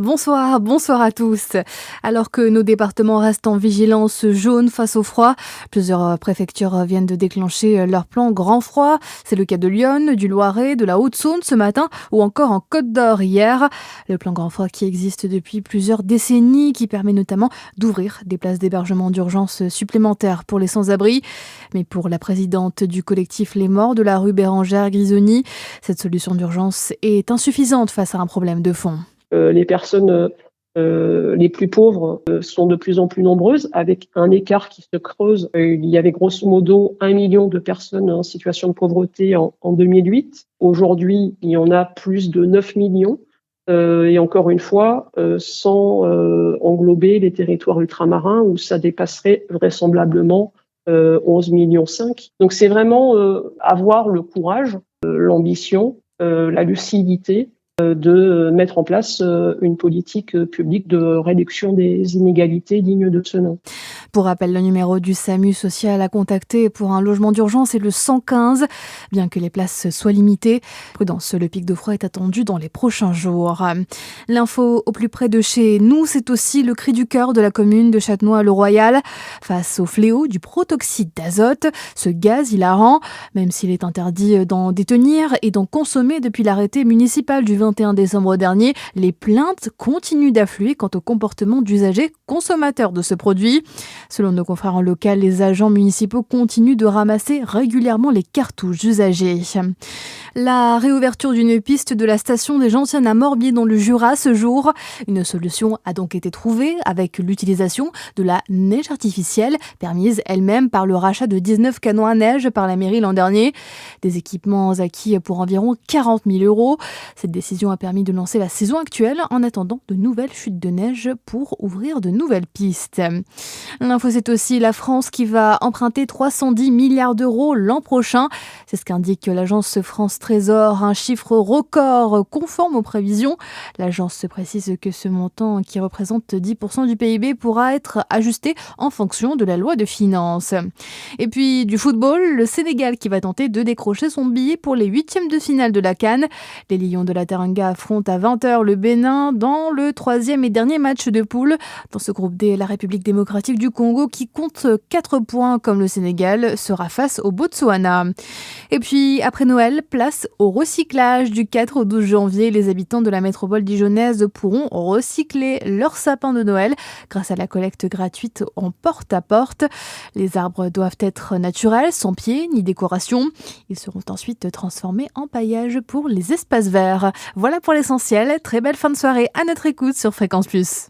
Bonsoir à tous. Alors que nos départements restent en vigilance jaune face au froid, plusieurs préfectures viennent de déclencher leur plan grand froid. C'est le cas de Lyon, du Loiret, de la Haute-Saône ce matin ou encore en Côte d'Or hier. Le plan grand froid qui existe depuis plusieurs décennies, qui permet notamment d'ouvrir des places d'hébergement d'urgence supplémentaires pour les sans-abri. Mais pour la présidente du collectif Les Morts de la rue Bérangère Grisoni, cette solution d'urgence est insuffisante face à un problème de fond. Les personnes les plus pauvres sont de plus en plus nombreuses, avec un écart qui se creuse. Il y avait grosso modo 1 million de personnes en situation de pauvreté en 2008. Aujourd'hui, il y en a plus de 9 millions. Et encore une fois, sans englober les territoires ultramarins où ça dépasserait vraisemblablement 11 millions 5. Donc c'est vraiment avoir le courage, l'ambition, la lucidité de mettre en place une politique publique de réduction des inégalités digne de ce nom. Pour rappel, le numéro du SAMU social à contacter pour un logement d'urgence est le 115. Bien que les places soient limitées, prudence, le pic de froid est attendu dans les prochains jours. L'info au plus près de chez nous, c'est aussi le cri du cœur de la commune de Châtenois-le-Royal. Face au fléau du protoxyde d'azote, ce gaz hilarant, même s'il est interdit d'en détenir et d'en consommer depuis l'arrêté municipal du 21 décembre dernier, les plaintes continuent d'affluer quant au comportement d'usagers consommateurs de ce produit. Selon nos confrères en local, les agents municipaux continuent de ramasser régulièrement les cartouches d'usagers. La réouverture d'une piste de la station des Gentianes à Morbier dans le Jura ce jour. Une solution a donc été trouvée avec l'utilisation de la neige artificielle, permise elle-même par le rachat de 19 canons à neige par la mairie l'an dernier. Des équipements acquis pour environ 40 000 €. Cette décision a permis de lancer la saison actuelle en attendant de nouvelles chutes de neige pour ouvrir de nouvelles pistes. L'info, c'est aussi la France qui va emprunter 310 milliards d'euros l'an prochain. C'est ce qu'indique l'agence France Trésor, un chiffre record conforme aux prévisions. L'agence se précise que ce montant, qui représente 10% du PIB, pourra être ajusté en fonction de la loi de finances. Et puis du football, le Sénégal qui va tenter de décrocher son billet pour les 8e de finale de la CAN. Les Lions de la Teranga affrontent à 20h le Bénin dans le 3e et dernier match de poule. Dans ce groupe D, la République démocratique du Congo, qui compte 4 points comme le Sénégal, sera face au Botswana. Et puis après Noël, place au recyclage. Du 4 au 12 janvier, les habitants de la métropole dijonnaise pourront recycler leur sapin de Noël grâce à la collecte gratuite en porte-à-porte. Les arbres doivent être naturels, sans pieds ni décoration. Ils seront ensuite transformés en paillage pour les espaces verts. Voilà pour l'essentiel. Très belle fin de soirée à notre écoute sur Fréquence Plus.